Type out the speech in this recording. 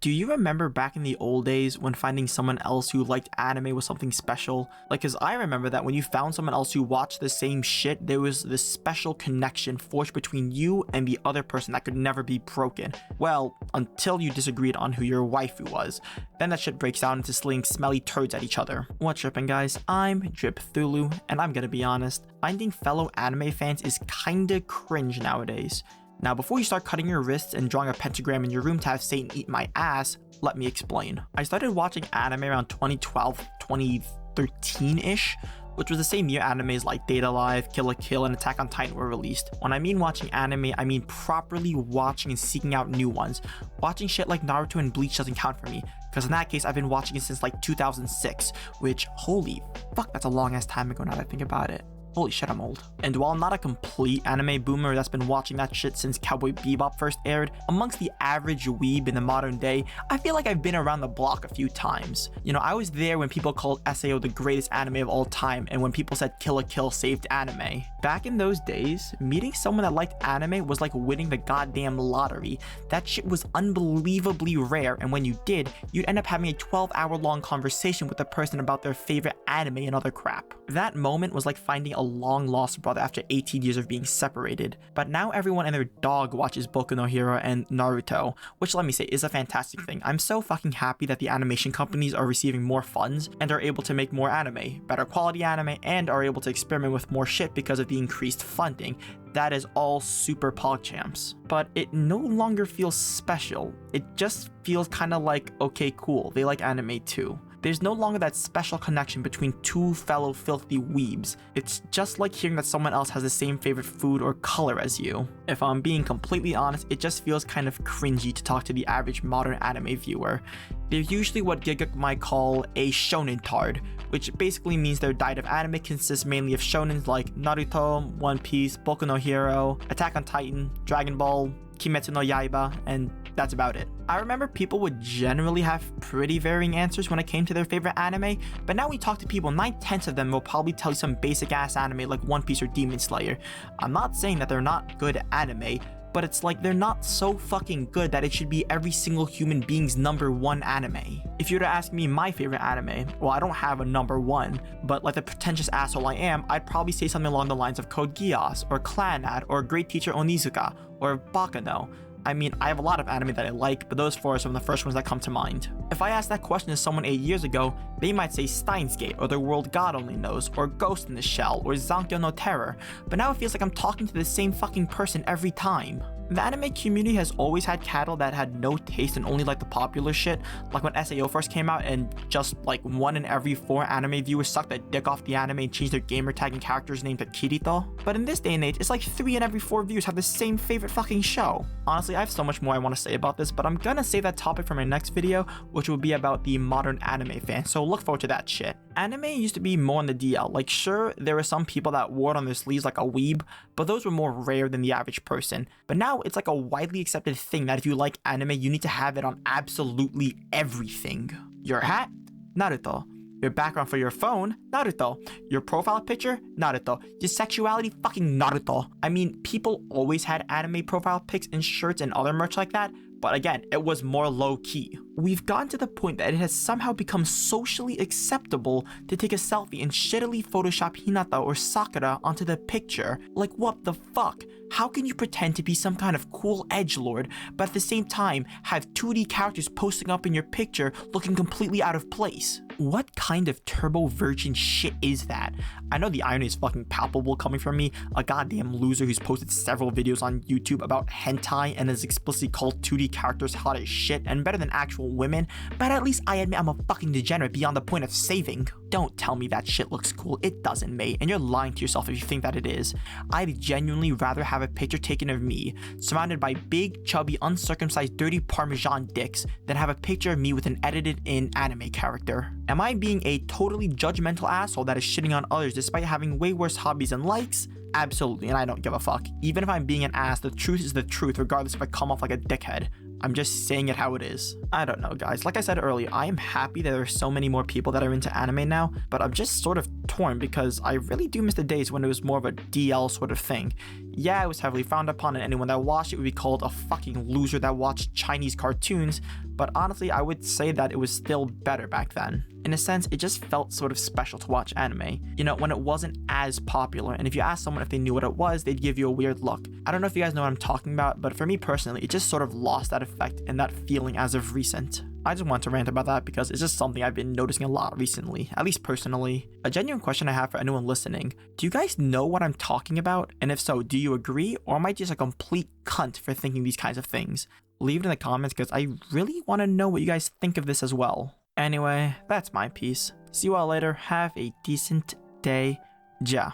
Do you remember back in the old days when finding someone else who liked anime was something special? Like, cause I remember that when you found someone else who watched the same shit, there was this special connection forged between you and the other person that could never be broken. Well, until you disagreed on who your waifu was. Then that shit breaks down into slinging smelly turds at each other. What's trippin', guys? I'm Drip Thulu, and I'm gonna be honest, finding fellow anime fans is kinda cringe nowadays. Now, before you start cutting your wrists and drawing a pentagram in your room to have Satan eat my ass, let me explain. I started watching anime around 2012, 2013-ish, which was the same year animes like Data Live, Kill la Kill, and Attack on Titan were released. When I mean watching anime, I mean properly watching and seeking out new ones. Watching shit like Naruto and Bleach doesn't count for me, because in that case, I've been watching it since like 2006, which, holy fuck, that's a long ass time ago now that I think about it. Holy shit, I'm old. And while I'm not a complete anime boomer that's been watching that shit since Cowboy Bebop first aired, amongst the average weeb in the modern day, I feel like I've been around the block a few times. You know, I was there when people called SAO the greatest anime of all time, and when people said Kill la Kill saved anime. Back in those days, meeting someone that liked anime was like winning the goddamn lottery. That shit was unbelievably rare, and when you did, you'd end up having a 12-hour-long conversation with the person about their favorite anime and other crap. That moment was like finding a long-lost brother after 18 years of being separated. But now everyone and their dog watches Boku no Hero and Naruto, which, let me say, is a fantastic thing. I'm so fucking happy that the animation companies are receiving more funds and are able to make more anime, better quality anime, and are able to experiment with more shit because of the increased funding. That is all super PogChamps. But it no longer feels special. It just feels kind of like, okay, cool, they like anime too. There's no longer that special connection between two fellow filthy weebs. It's just like hearing that someone else has the same favorite food or color as you. If I'm being completely honest, it just feels kind of cringy to talk to the average modern anime viewer. They're usually what Giguk might call a shonen tard, which basically means their diet of anime consists mainly of shonens like Naruto, One Piece, Boku no Hero, Attack on Titan, Dragon Ball, Kimetsu no Yaiba, and that's about it. I remember people would generally have pretty varying answers when it came to their favorite anime, but now when you talk to people, 9/10 of them will probably tell you some basic ass anime like One Piece or Demon Slayer. I'm not saying that they're not good anime, but it's like they're not so fucking good that it should be every single human being's #1 anime. If you were to ask me my favorite anime, well, I don't have a #1, but like the pretentious asshole I am, I'd probably say something along the lines of Code Geass, or Clannad, or Great Teacher Onizuka, or Bakano. I mean, I have a lot of anime that I like, but those four are some of the first ones that come to mind. If I asked that question to someone 8 years ago, they might say Steins Gate, or The World God Only Knows, or Ghost in the Shell, or Zankyo no Terror, but now it feels like I'm talking to the same fucking person every time. The anime community has always had cattle that had no taste and only liked the popular shit, like when SAO first came out and just like 1 in every 4 anime viewers sucked their dick off the anime and changed their gamer tag and character's name to Kirito. But in this day and age, it's like 3 in every 4 viewers have the same favorite fucking show. Honestly, I have so much more I want to say about this, but I'm gonna save that topic for my next video, which will be about the modern anime fan, so look forward to that shit. Anime used to be more on the DL, like sure, there were some people that wore it on their sleeves like a weeb, but those were more rare than the average person. But now it's like a widely accepted thing that if you like anime, you need to have it on absolutely everything. Your hat? Naruto. Your background for your phone? Naruto. Your profile picture? Naruto. Your sexuality? Fucking Naruto. I mean, people always had anime profile pics and shirts and other merch like that, but again, it was more low-key. We've gotten to the point that it has somehow become socially acceptable to take a selfie and shittily Photoshop Hinata or Sakura onto the picture. Like, what the fuck? How can you pretend to be some kind of cool edgelord, but at the same time have 2D characters posting up in your picture looking completely out of place? What kind of turbo virgin shit is that? I know the irony is fucking palpable coming from me, a goddamn loser who's posted several videos on YouTube about hentai and has explicitly called 2D characters hot as shit and better than actual women, but at least I admit I'm a fucking degenerate beyond the point of saving. Don't tell me that shit looks cool, it doesn't, mate, and you're lying to yourself if you think that it is. I'd genuinely rather have a picture taken of me surrounded by big, chubby, uncircumcised, dirty Parmesan dicks than have a picture of me with an edited in anime character. Am I being a totally judgmental asshole that is shitting on others despite having way worse hobbies and likes? Absolutely, and I don't give a fuck. Even if I'm being an ass, the truth is the truth regardless if I come off like a dickhead. I'm just saying it how it is. I don't know, guys. Like I said earlier, I am happy that there are so many more people that are into anime now, but I'm just sort of torn because I really do miss the days when it was more of a DL sort of thing. Yeah, it was heavily frowned upon, and anyone that watched it would be called a fucking loser that watched Chinese cartoons, but honestly, I would say that it was still better back then. In a sense, it just felt sort of special to watch anime, you know, when it wasn't as popular, and if you asked someone if they knew what it was, they'd give you a weird look. I don't know if you guys know what I'm talking about, but for me personally, it just sort of lost that effect and that feeling as of recent. I just want to rant about that because it's just something I've been noticing a lot recently, at least personally. A genuine question I have for anyone listening: do you guys know what I'm talking about? And if so, do you agree, or am I just a complete cunt for thinking these kinds of things? Leave it in the comments because I really want to know what you guys think of this as well. Anyway, that's my piece. See you all later. Have a decent day. Ja.